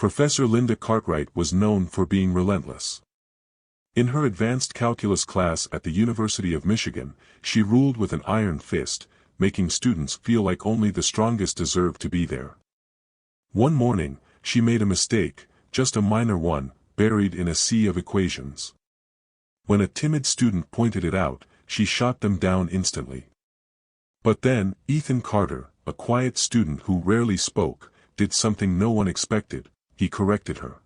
Professor Linda Cartwright was known for being relentless. In her advanced calculus class at the University of Michigan, she ruled with an iron fist, making students feel like only the strongest deserved to be there. One morning, she made a mistake, just a minor one, buried in a sea of equations. When a timid student pointed it out, she shot them down instantly. But then, Ethan Carter, a quiet student who rarely spoke, did something no one expected. He corrected her.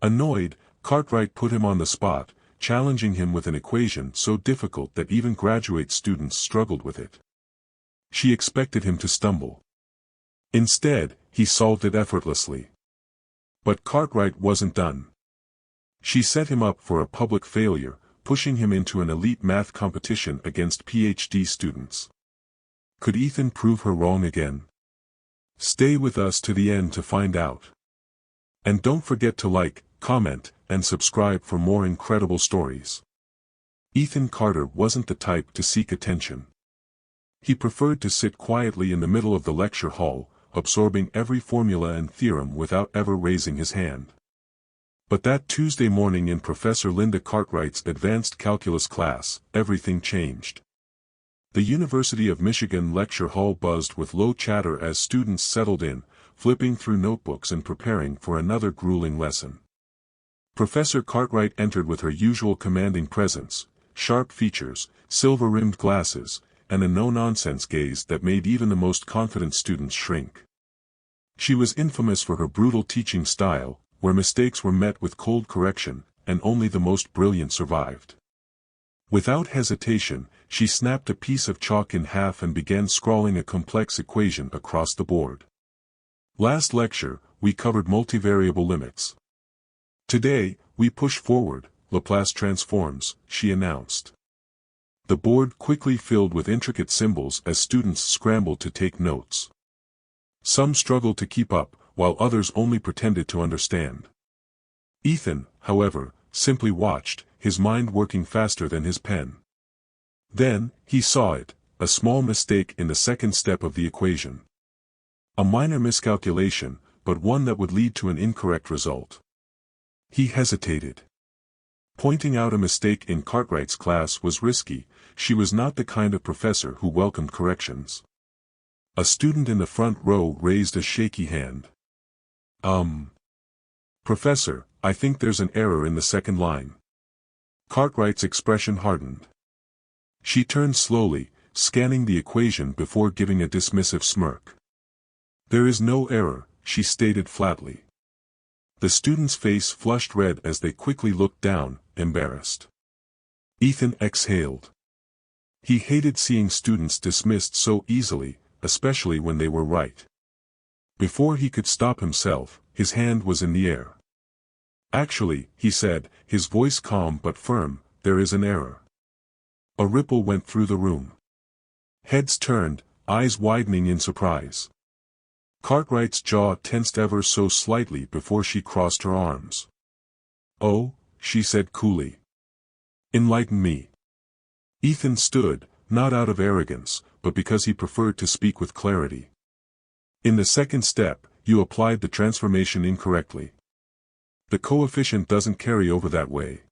Annoyed, Cartwright put him on the spot, challenging him with an equation so difficult that even graduate students struggled with it. She expected him to stumble. Instead, he solved it effortlessly. But Cartwright wasn't done. She set him up for a public failure, pushing him into an elite math competition against PhD students. Could Ethan prove her wrong again? Stay with us to the end to find out. And don't forget to like, comment, and subscribe for more incredible stories. Ethan Carter wasn't the type to seek attention. He preferred to sit quietly in the middle of the lecture hall, absorbing every formula and theorem without ever raising his hand. But that Tuesday morning in Professor Linda Cartwright's advanced calculus class, everything changed. The University of Michigan lecture hall buzzed with low chatter as students settled in, flipping through notebooks and preparing for another grueling lesson. Professor Cartwright entered with her usual commanding presence, sharp features, silver-rimmed glasses, and a no-nonsense gaze that made even the most confident students shrink. She was infamous for her brutal teaching style, where mistakes were met with cold correction, and only the most brilliant survived. Without hesitation, she snapped a piece of chalk in half and began scrawling a complex equation across the board. Last lecture, we covered multivariable limits. Today, we push forward, Laplace transforms, she announced. The board quickly filled with intricate symbols as students scrambled to take notes. Some struggled to keep up, while others only pretended to understand. Ethan, however, simply watched, his mind working faster than his pen. Then, he saw it, a small mistake in the second step of the equation. A minor miscalculation, but one that would lead to an incorrect result. He hesitated. Pointing out a mistake in Cartwright's class was risky. She was not the kind of professor who welcomed corrections. A student in the front row raised a shaky hand. Professor, I think there's an error in the second line. Cartwright's expression hardened. She turned slowly, scanning the equation before giving a dismissive smirk. There is no error, she stated flatly. The student's face flushed red as they quickly looked down, embarrassed. Ethan exhaled. He hated seeing students dismissed so easily, especially when they were right. Before he could stop himself, his hand was in the air. Actually, he said, his voice calm but firm, there is an error. A ripple went through the room. Heads turned, eyes widening in surprise. Cartwright's jaw tensed ever so slightly before she crossed her arms. Oh, she said coolly. Enlighten me. Ethan stood, not out of arrogance, but because he preferred to speak with clarity. In the second step, you applied the transformation incorrectly. The coefficient doesn't carry over that way.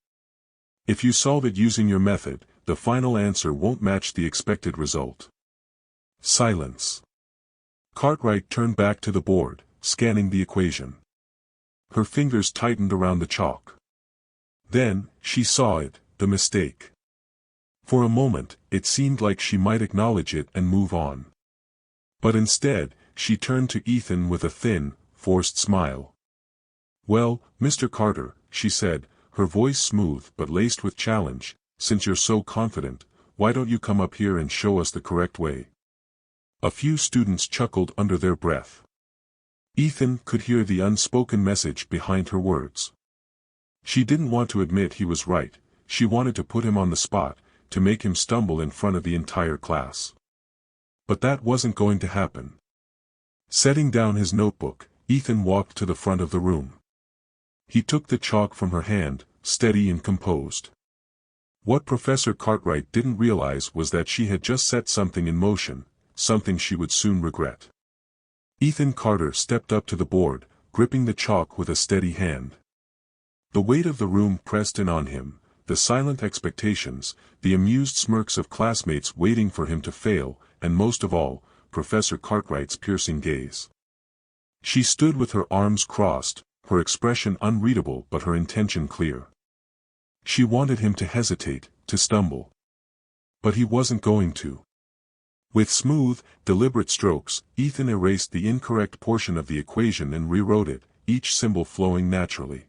If you solve it using your method, the final answer won't match the expected result. Silence. Cartwright turned back to the board, scanning the equation. Her fingers tightened around the chalk. Then, she saw it, the mistake. For a moment, it seemed like she might acknowledge it and move on. But instead, she turned to Ethan with a thin, forced smile. Well, Mr. Carter, she said, her voice smooth but laced with challenge, since you're so confident, why don't you come up here and show us the correct way? A few students chuckled under their breath. Ethan could hear the unspoken message behind her words. She didn't want to admit he was right, she wanted to put him on the spot, to make him stumble in front of the entire class. But that wasn't going to happen. Setting down his notebook, Ethan walked to the front of the room. He took the chalk from her hand, steady and composed. What Professor Cartwright didn't realize was that she had just set something in motion, something she would soon regret. Ethan Carter stepped up to the board, gripping the chalk with a steady hand. The weight of the room pressed in on him, the silent expectations, the amused smirks of classmates waiting for him to fail, and most of all, Professor Cartwright's piercing gaze. She stood with her arms crossed, her expression unreadable but her intention clear. She wanted him to hesitate, to stumble. But he wasn't going to. With smooth, deliberate strokes, Ethan erased the incorrect portion of the equation and rewrote it, each symbol flowing naturally.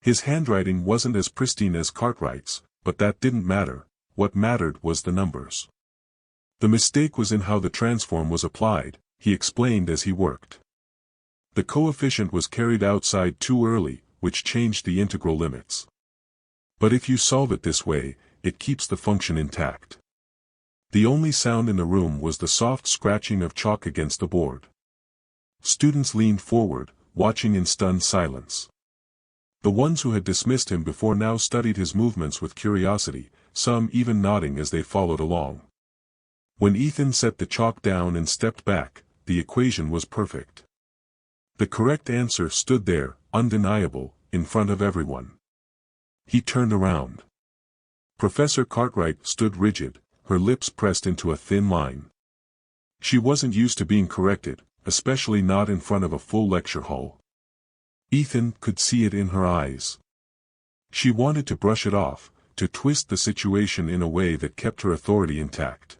His handwriting wasn't as pristine as Cartwright's, but that didn't matter. What mattered was the numbers. The mistake was in how the transform was applied, he explained as he worked. The coefficient was carried outside too early, which changed the integral limits. But if you solve it this way, it keeps the function intact. The only sound in the room was the soft scratching of chalk against the board. Students leaned forward, watching in stunned silence. The ones who had dismissed him before now studied his movements with curiosity, some even nodding as they followed along. When Ethan set the chalk down and stepped back, the equation was perfect. The correct answer stood there, undeniable, in front of everyone. He turned around. Professor Cartwright stood rigid, her lips pressed into a thin line. She wasn't used to being corrected, especially not in front of a full lecture hall. Ethan could see it in her eyes. She wanted to brush it off, to twist the situation in a way that kept her authority intact.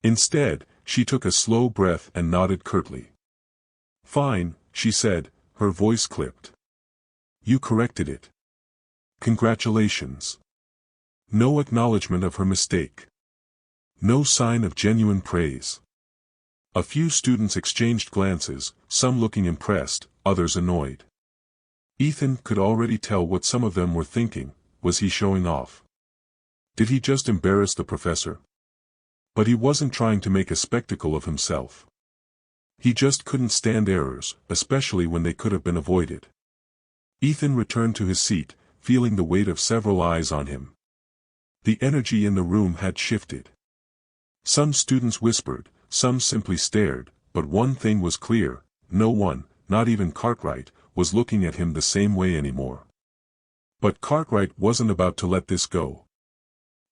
Instead, she took a slow breath and nodded curtly. "Fine," she said, her voice clipped. "You corrected it. Congratulations." No acknowledgement of her mistake. No sign of genuine praise. A few students exchanged glances, some looking impressed, others annoyed. Ethan could already tell what some of them were thinking. Was he showing off? Did he just embarrass the professor? But he wasn't trying to make a spectacle of himself. He just couldn't stand errors, especially when they could have been avoided. Ethan returned to his seat, feeling the weight of several eyes on him. The energy in the room had shifted. Some students whispered, some simply stared, but one thing was clear: no one, not even Cartwright, was looking at him the same way anymore. But Cartwright wasn't about to let this go.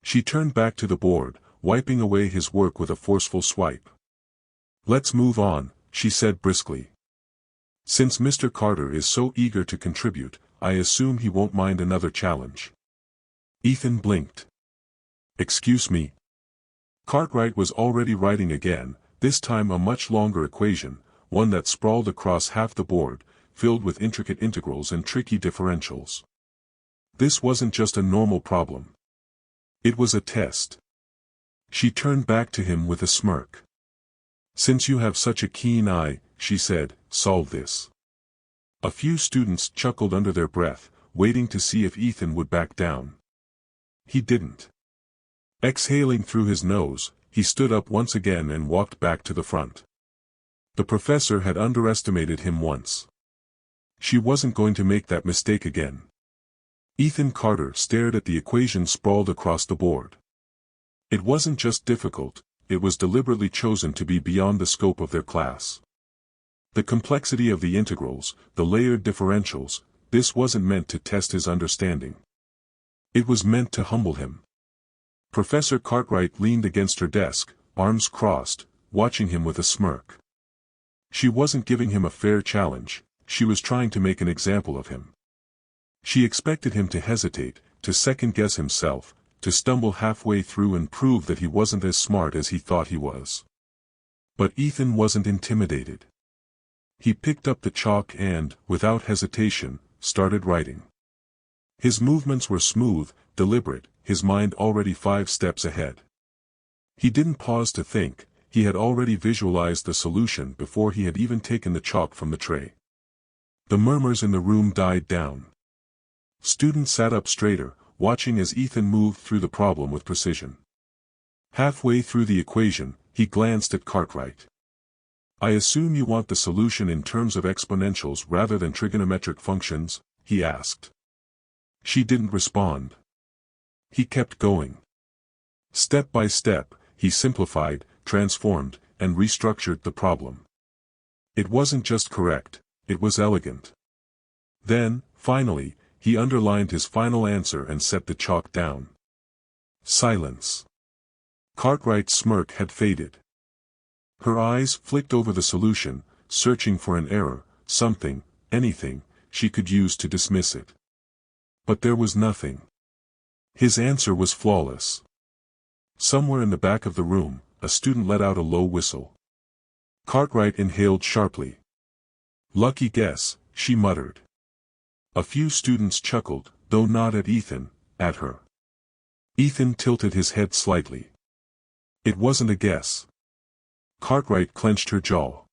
She turned back to the board, wiping away his work with a forceful swipe. "Let's move on," she said briskly. "Since Mr. Carter is so eager to contribute, I assume he won't mind another challenge." Ethan blinked. "Excuse me." Cartwright was already writing again, this time a much longer equation, one that sprawled across half the board, filled with intricate integrals and tricky differentials. This wasn't just a normal problem. It was a test. She turned back to him with a smirk. "Since you have such a keen eye," she said, "solve this." A few students chuckled under their breath, waiting to see if Ethan would back down. He didn't. Exhaling through his nose, he stood up once again and walked back to the front. The professor had underestimated him once. She wasn't going to make that mistake again. Ethan Carter stared at the equation sprawled across the board. It wasn't just difficult, it was deliberately chosen to be beyond the scope of their class. The complexity of the integrals, the layered differentials, this wasn't meant to test his understanding. It was meant to humble him. Professor Cartwright leaned against her desk, arms crossed, watching him with a smirk. She wasn't giving him a fair challenge, she was trying to make an example of him. She expected him to hesitate, to second-guess himself, to stumble halfway through and prove that he wasn't as smart as he thought he was. But Ethan wasn't intimidated. He picked up the chalk and, without hesitation, started writing. His movements were smooth, deliberate, his mind already 5 steps ahead. He didn't pause to think, he had already visualized the solution before he had even taken the chalk from the tray. The murmurs in the room died down. Students sat up straighter, watching as Ethan moved through the problem with precision. Halfway through the equation, he glanced at Cartwright. "I assume you want the solution in terms of exponentials rather than trigonometric functions?" he asked. She didn't respond. He kept going. Step by step, he simplified, transformed, and restructured the problem. It wasn't just correct, It was elegant. Then, finally, he underlined his final answer and set the chalk down. Silence. Cartwright's smirk had faded. Her eyes flicked over the solution, searching for an error, something, anything, she could use to dismiss it. But there was nothing. His answer was flawless. Somewhere in the back of the room, a student let out a low whistle. Cartwright inhaled sharply. Lucky guess, she muttered. A few students chuckled, though not at Ethan, at her. Ethan tilted his head slightly. It wasn't a guess. Cartwright clenched her jaw.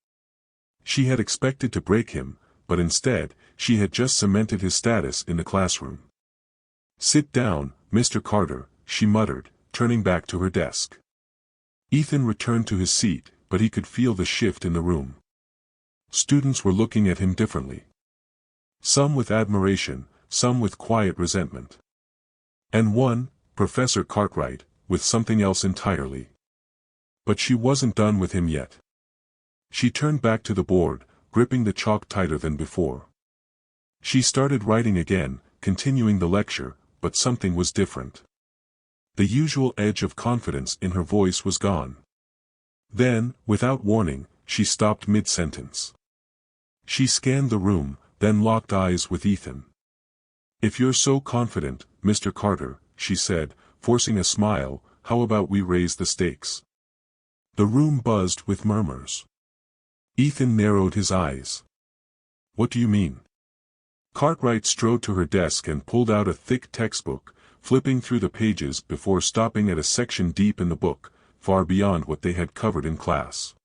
She had expected to break him, but instead, she had just cemented his status in the classroom. Sit down, Mr. Carter, she muttered, turning back to her desk. Ethan returned to his seat, but he could feel the shift in the room. Students were looking at him differently. Some with admiration, some with quiet resentment. And one, Professor Cartwright, with something else entirely. But she wasn't done with him yet. She turned back to the board, gripping the chalk tighter than before. She started writing again, continuing the lecture, but something was different. The usual edge of confidence in her voice was gone. Then, without warning, she stopped mid-sentence. She scanned the room, then locked eyes with Ethan. If you're so confident, Mr. Carter, she said, forcing a smile, how about we raise the stakes? The room buzzed with murmurs. Ethan narrowed his eyes. What do you mean? Cartwright strode to her desk and pulled out a thick textbook, flipping through the pages before stopping at a section deep in the book, far beyond what they had covered in class.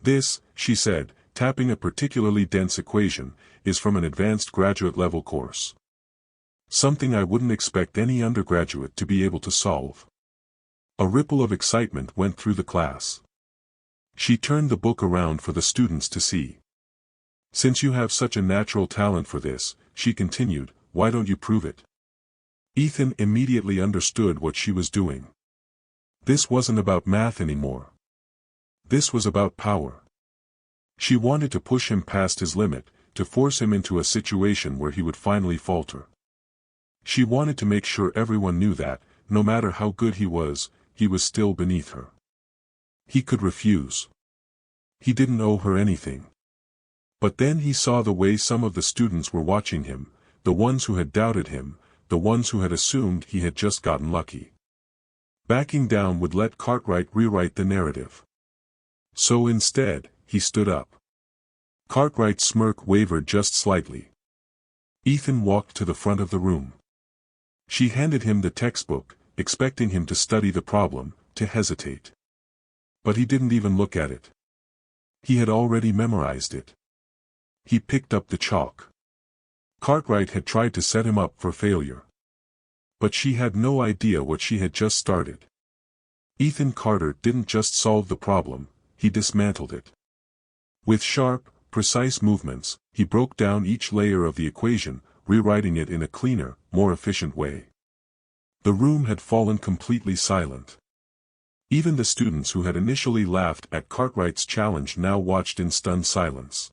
This, she said, tapping a particularly dense equation, is from an advanced graduate-level course. Something I wouldn't expect any undergraduate to be able to solve. A ripple of excitement went through the class. She turned the book around for the students to see. Since you have such a natural talent for this, she continued, why don't you prove it? Ethan immediately understood what she was doing. This wasn't about math anymore. This was about power. She wanted to push him past his limit, to force him into a situation where he would finally falter. She wanted to make sure everyone knew that, no matter how good he was still beneath her. He could refuse. He didn't owe her anything. But then he saw the way some of the students were watching him, the ones who had doubted him, the ones who had assumed he had just gotten lucky. Backing down would let Cartwright rewrite the narrative. So instead, he stood up. Cartwright's smirk wavered just slightly. Ethan walked to the front of the room. She handed him the textbook, expecting him to study the problem, to hesitate. But he didn't even look at it. He had already memorized it. He picked up the chalk. Cartwright had tried to set him up for failure. But she had no idea what she had just started. Ethan Carter didn't just solve the problem, he dismantled it. With sharp, precise movements, he broke down each layer of the equation, rewriting it in a cleaner, more efficient way. The room had fallen completely silent. Even the students who had initially laughed at Cartwright's challenge now watched in stunned silence.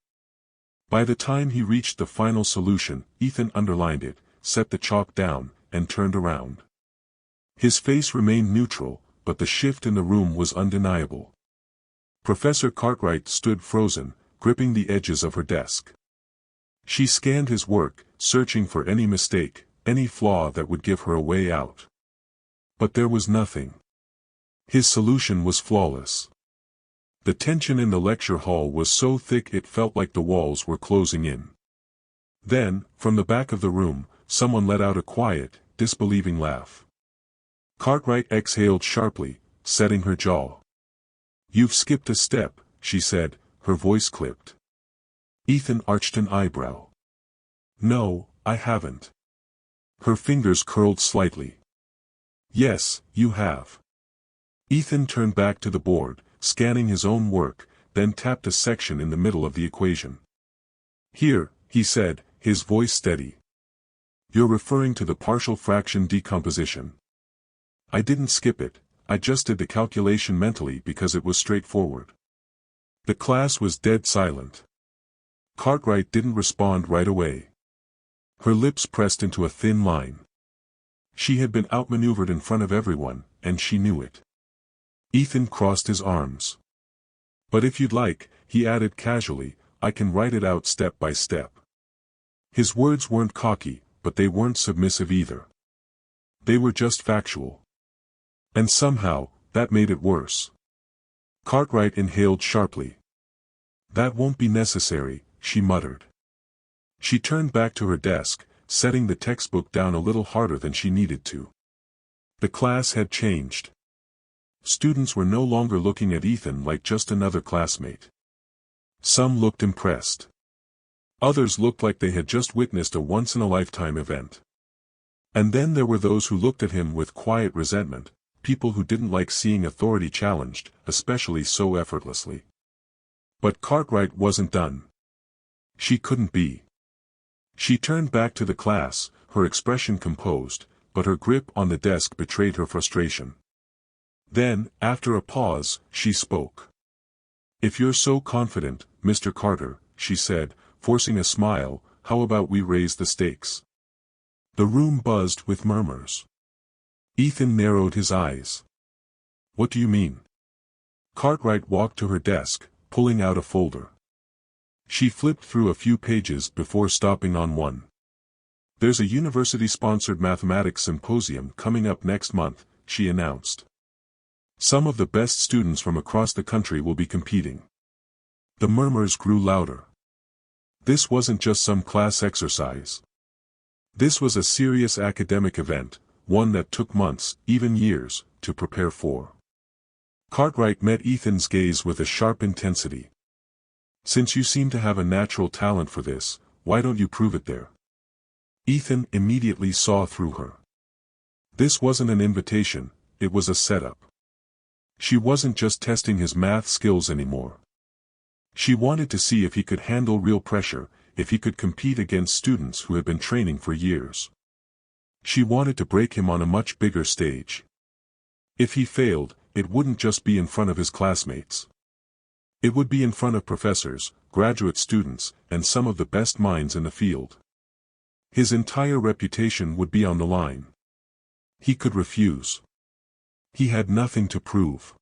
By the time he reached the final solution, Ethan underlined it, set the chalk down, and turned around. His face remained neutral, but the shift in the room was undeniable. Professor Cartwright stood frozen, gripping the edges of her desk. She scanned his work, searching for any mistake, any flaw that would give her a way out. But there was nothing. His solution was flawless. The tension in the lecture hall was so thick it felt like the walls were closing in. Then, from the back of the room, someone let out a quiet, disbelieving laugh. Cartwright exhaled sharply, setting her jaw. "You've skipped a step," she said, her voice clipped. Ethan arched an eyebrow. "No, I haven't." Her fingers curled slightly. "Yes, you have." Ethan turned back to the board, scanning his own work, then tapped a section in the middle of the equation. "Here," he said, his voice steady. "You're referring to the partial fraction decomposition. I didn't skip it, I just did the calculation mentally because it was straightforward." The class was dead silent. Cartwright didn't respond right away. Her lips pressed into a thin line. She had been outmaneuvered in front of everyone, and she knew it. Ethan crossed his arms. "But if you'd like," he added casually, "I can write it out step by step." His words weren't cocky, but they weren't submissive either. They were just factual. And somehow, that made it worse. Cartwright inhaled sharply. "That won't be necessary," she muttered. She turned back to her desk, setting the textbook down a little harder than she needed to. The class had changed. Students were no longer looking at Ethan like just another classmate. Some looked impressed. Others looked like they had just witnessed a once-in-a-lifetime event. And then there were those who looked at him with quiet resentment, people who didn't like seeing authority challenged, especially so effortlessly. But Cartwright wasn't done. She couldn't be. She turned back to the class, her expression composed, but her grip on the desk betrayed her frustration. Then, after a pause, she spoke. "If you're so confident, Mr. Carter," she said, forcing a smile, "how about we raise the stakes?" The room buzzed with murmurs. Ethan narrowed his eyes. "What do you mean?" Cartwright walked to her desk, pulling out a folder. She flipped through a few pages before stopping on one. "There's a university-sponsored mathematics symposium coming up next month," she announced. "Some of the best students from across the country will be competing." The murmurs grew louder. This wasn't just some class exercise. This was a serious academic event, one that took months, even years, to prepare for. Cartwright met Ethan's gaze with a sharp intensity. "Since you seem to have a natural talent for this, why don't you prove it there?" Ethan immediately saw through her. This wasn't an invitation, it was a setup. She wasn't just testing his math skills anymore. She wanted to see if he could handle real pressure, if he could compete against students who had been training for years. She wanted to break him on a much bigger stage. If he failed, it wouldn't just be in front of his classmates. It would be in front of professors, graduate students, and some of the best minds in the field. His entire reputation would be on the line. He could refuse. He had nothing to prove.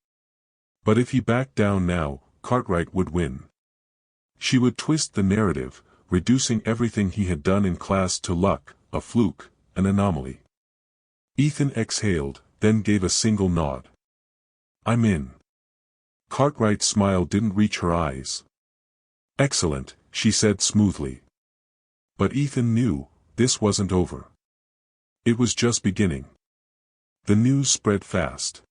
But if he backed down now, Cartwright would win. She would twist the narrative, reducing everything he had done in class to luck, a fluke, an anomaly. Ethan exhaled, then gave a single nod. "I'm in." Cartwright's smile didn't reach her eyes. "Excellent," she said smoothly. But Ethan knew, this wasn't over. It was just beginning. The news spread fast.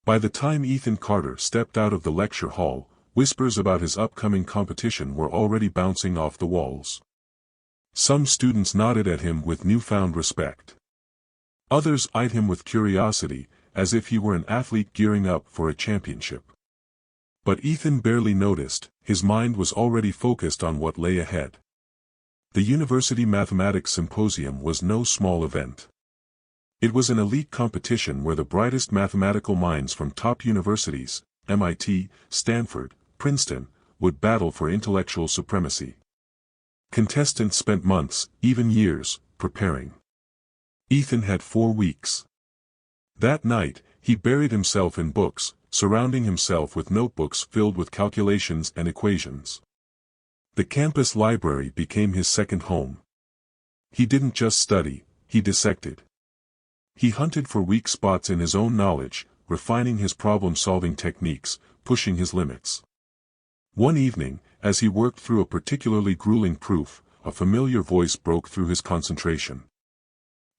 By the time Ethan Carter stepped out of the lecture hall, whispers about his upcoming competition were already bouncing off the walls. Some students nodded at him with newfound respect. Others eyed him with curiosity, as if he were an athlete gearing up for a championship. But Ethan barely noticed, his mind was already focused on what lay ahead. The University Mathematics Symposium was no small event. It was an elite competition where the brightest mathematical minds from top universities, MIT, Stanford, Princeton, would battle for intellectual supremacy. Contestants spent months, even years, preparing. Ethan had 4 weeks. That night, he buried himself in books, surrounding himself with notebooks filled with calculations and equations. The campus library became his second home. He didn't just study, he dissected. He hunted for weak spots in his own knowledge, refining his problem-solving techniques, pushing his limits. One evening, as he worked through a particularly grueling proof, a familiar voice broke through his concentration.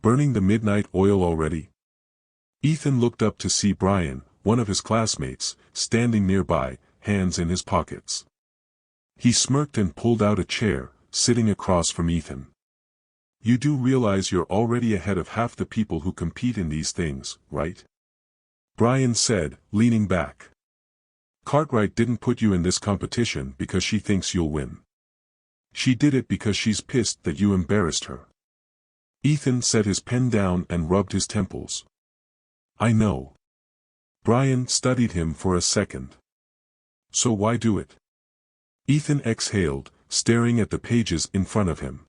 "Burning the midnight oil already?" Ethan looked up to see Brian, one of his classmates, standing nearby, hands in his pockets. He smirked and pulled out a chair, sitting across from Ethan. "You do realize you're already ahead of half the people who compete in these things, right?" Brian said, leaning back. "Cartwright didn't put you in this competition because she thinks you'll win. She did it because she's pissed that you embarrassed her." Ethan set his pen down and rubbed his temples. "I know." Brian studied him for a second. "So why do it?" Ethan exhaled, staring at the pages in front of him.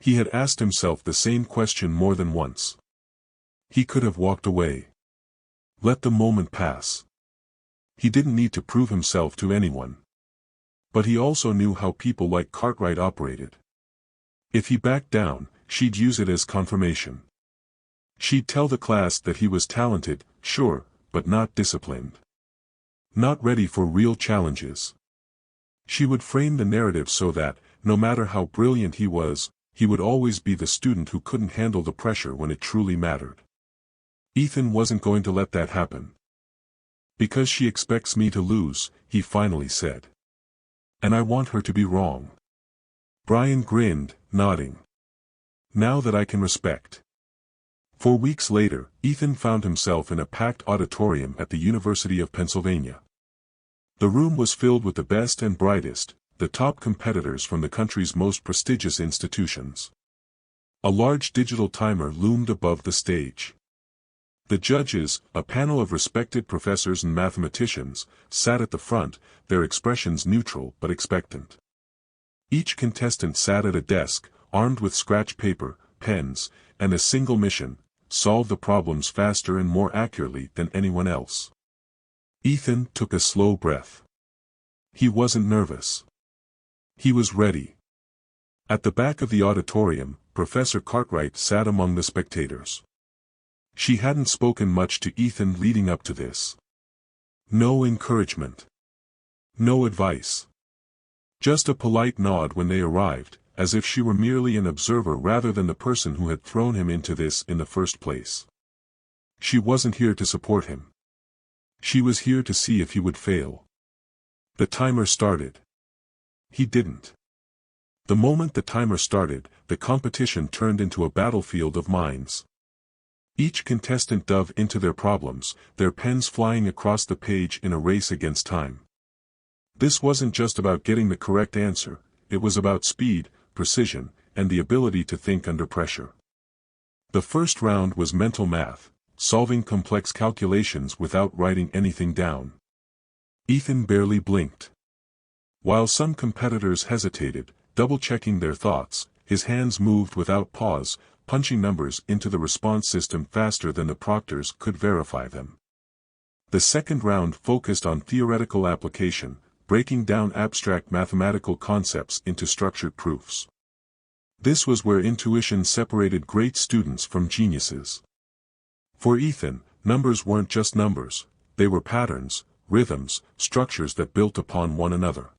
He had asked himself the same question more than once. He could have walked away. Let the moment pass. He didn't need to prove himself to anyone. But he also knew how people like Cartwright operated. If he backed down, she'd use it as confirmation. She'd tell the class that he was talented, sure, but not disciplined. Not ready for real challenges. She would frame the narrative so that, no matter how brilliant he was, he would always be the student who couldn't handle the pressure when it truly mattered. Ethan wasn't going to let that happen. Because she expects me to lose, he finally said. And I want her to be wrong. Brian grinned, nodding. Now that I can respect. 4 weeks later, Ethan found himself in a packed auditorium at the University of Pennsylvania. The room was filled with the best and brightest, the top competitors from the country's most prestigious institutions. A large digital timer loomed above the stage. The judges, a panel of respected professors and mathematicians, sat at the front, their expressions neutral but expectant. Each contestant sat at a desk, armed with scratch paper, pens, and a single mission: solve the problems faster and more accurately than anyone else. Ethan took a slow breath. He wasn't nervous. He was ready. At the back of the auditorium, Professor Cartwright sat among the spectators. She hadn't spoken much to Ethan leading up to this. No encouragement. No advice. Just a polite nod when they arrived, as if she were merely an observer rather than the person who had thrown him into this in the first place. She wasn't here to support him. She was here to see if he would fail. The timer started. He didn't. The moment the timer started, the competition turned into a battlefield of minds. Each contestant dove into their problems, their pens flying across the page in a race against time. This wasn't just about getting the correct answer, it was about speed, precision, and the ability to think under pressure. The first round was mental math, solving complex calculations without writing anything down. Ethan barely blinked. While some competitors hesitated, double-checking their thoughts, his hands moved without pause, punching numbers into the response system faster than the proctors could verify them. The second round focused on theoretical application, breaking down abstract mathematical concepts into structured proofs. This was where intuition separated great students from geniuses. For Ethan, numbers weren't just numbers, they were patterns, rhythms, structures that built upon one another.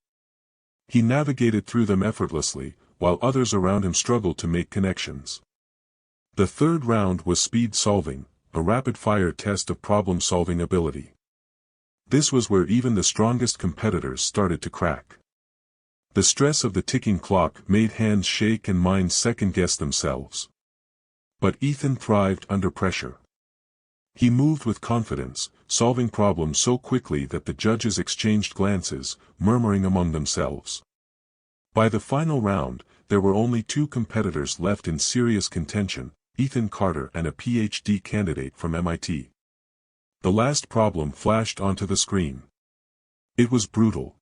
He navigated through them effortlessly, while others around him struggled to make connections. The third round was speed solving, a rapid-fire test of problem-solving ability. This was where even the strongest competitors started to crack. The stress of the ticking clock made hands shake and minds second-guess themselves. But Ethan thrived under pressure. He moved with confidence, solving problems so quickly that the judges exchanged glances, murmuring among themselves. By the final round, there were only 2 competitors left in serious contention: Ethan Carter and a PhD candidate from MIT. The last problem flashed onto the screen. It was brutal.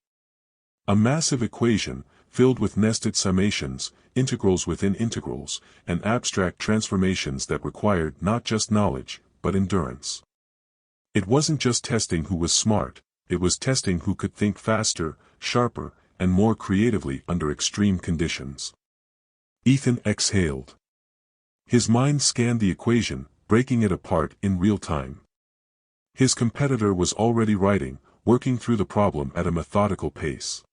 A massive equation, filled with nested summations, integrals within integrals, and abstract transformations that required not just knowledge, but endurance. It wasn't just testing who was smart, it was testing who could think faster, sharper, and more creatively under extreme conditions. Ethan exhaled. His mind scanned the equation, breaking it apart in real time. His competitor was already writing, working through the problem at a methodical pace.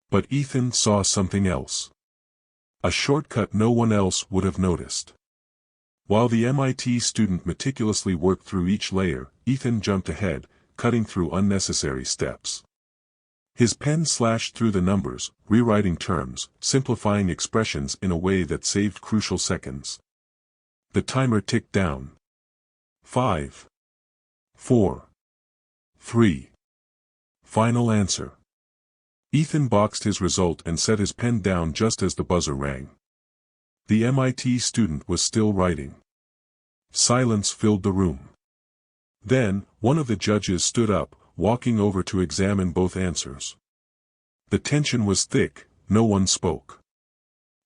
But Ethan saw something else. A shortcut no one else would have noticed. While the MIT student meticulously worked through each layer, Ethan jumped ahead, cutting through unnecessary steps. His pen slashed through the numbers, rewriting terms, simplifying expressions in a way that saved crucial seconds. The timer ticked down. 5. 4. 3. Final answer. Ethan boxed his result and set his pen down just as the buzzer rang. The MIT student was still writing. Silence filled the room. Then, one of the judges stood up, walking over to examine both answers. The tension was thick, no one spoke.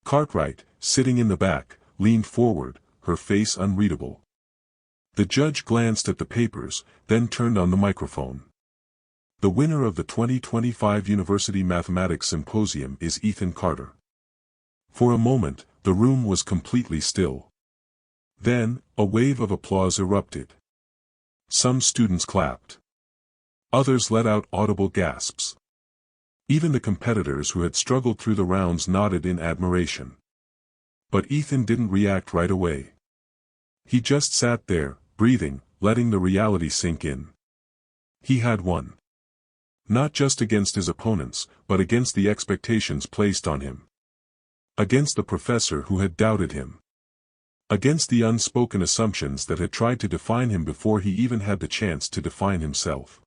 Cartwright, sitting in the back, leaned forward, her face unreadable. The judge glanced at the papers, then turned on the microphone. The winner of the 2025 University Mathematics Symposium is Ethan Carter. For a moment, the room was completely still. Then, a wave of applause erupted. Some students clapped. Others let out audible gasps. Even the competitors who had struggled through the rounds nodded in admiration. But Ethan didn't react right away. He just sat there, breathing, letting the reality sink in. He had won. Not just against his opponents, but against the expectations placed on him. Against the professor who had doubted him. Against the unspoken assumptions that had tried to define him before he even had the chance to define himself.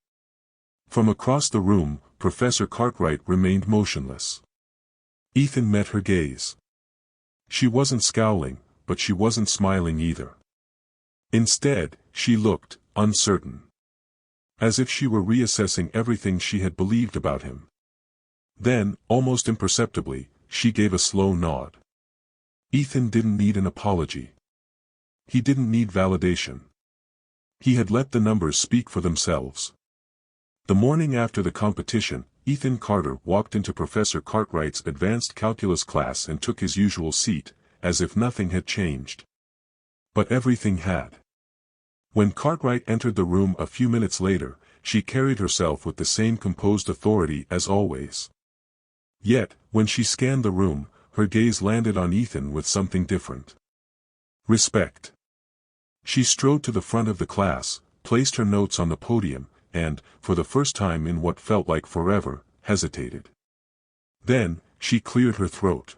From across the room, Professor Cartwright remained motionless. Ethan met her gaze. She wasn't scowling, but she wasn't smiling either. Instead, she looked uncertain. As if she were reassessing everything she had believed about him. Then, almost imperceptibly, she gave a slow nod. Ethan didn't need an apology. He didn't need validation. He had let the numbers speak for themselves. The morning after the competition, Ethan Carter walked into Professor Cartwright's advanced calculus class and took his usual seat, as if nothing had changed. But everything had. When Cartwright entered the room a few minutes later, she carried herself with the same composed authority as always. Yet, when she scanned the room, her gaze landed on Ethan with something different. Respect. She strode to the front of the class, placed her notes on the podium, and, for the first time in what felt like forever, hesitated. Then, she cleared her throat.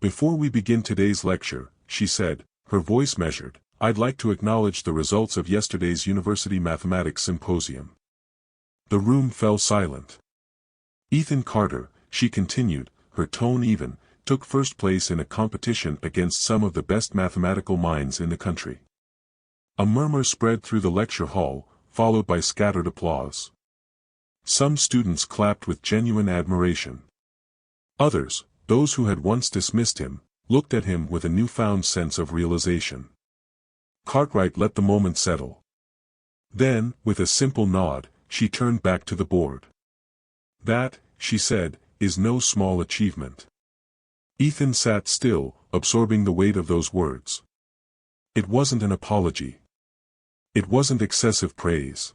"Before we begin today's lecture," she said, her voice measured, "I'd like to acknowledge the results of yesterday's University Mathematics Symposium." The room fell silent. Ethan Carter, she continued, her tone even, took first place in a competition against some of the best mathematical minds in the country. A murmur spread through the lecture hall, followed by scattered applause. Some students clapped with genuine admiration. Others, those who had once dismissed him, looked at him with a newfound sense of realization. Cartwright let the moment settle. Then, with a simple nod, she turned back to the board. "That," she said, "is no small achievement." Ethan sat still, absorbing the weight of those words. It wasn't an apology. It wasn't excessive praise.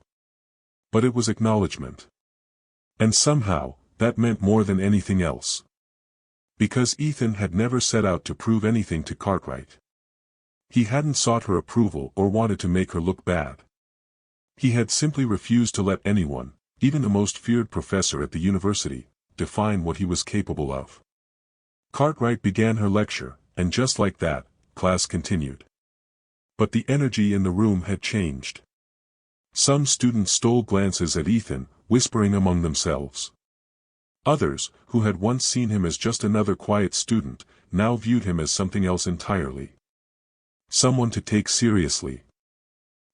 But it was acknowledgement. And somehow, that meant more than anything else. Because Ethan had never set out to prove anything to Cartwright. He hadn't sought her approval or wanted to make her look bad. He had simply refused to let anyone, even the most feared professor at the university, define what he was capable of. Cartwright began her lecture, and just like that, class continued. But the energy in the room had changed. Some students stole glances at Ethan, whispering among themselves. Others, who had once seen him as just another quiet student, now viewed him as something else entirely. Someone to take seriously.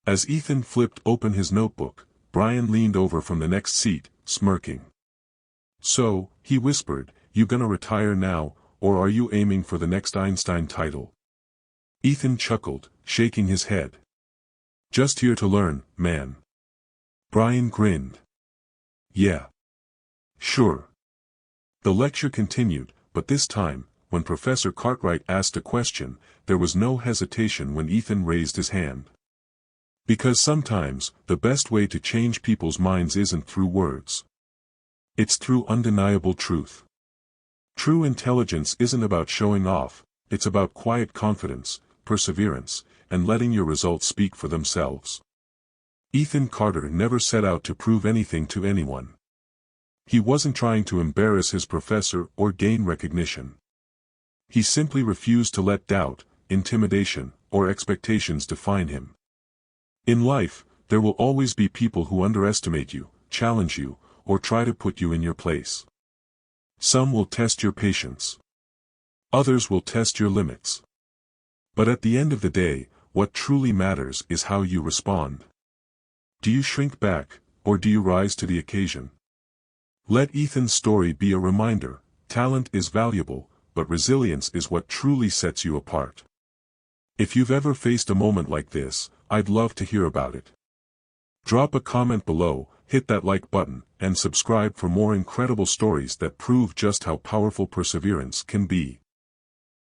As Ethan flipped open his notebook, Brian leaned over from the next seat, smirking. "So," he whispered, "you gonna retire now, or are you aiming for the next Einstein title?" Ethan chuckled, shaking his head. "Just here to learn, man." Brian grinned. "Yeah. Sure." The lecture continued, but this time, when Professor Cartwright asked a question, there was no hesitation when Ethan raised his hand. Because sometimes, the best way to change people's minds isn't through words. It's through undeniable truth. True intelligence isn't about showing off, it's about quiet confidence, perseverance, and letting your results speak for themselves. Ethan Carter never set out to prove anything to anyone. He wasn't trying to embarrass his professor or gain recognition. He simply refused to let doubt, intimidation, or expectations define him. In life, there will always be people who underestimate you, challenge you, or try to put you in your place. Some will test your patience. Others will test your limits. But at the end of the day, what truly matters is how you respond. Do you shrink back, or do you rise to the occasion? Let Ethan's story be a reminder, talent is valuable, but resilience is what truly sets you apart. If you've ever faced a moment like this, I'd love to hear about it. Drop a comment below, hit that like button, and subscribe for more incredible stories that prove just how powerful perseverance can be.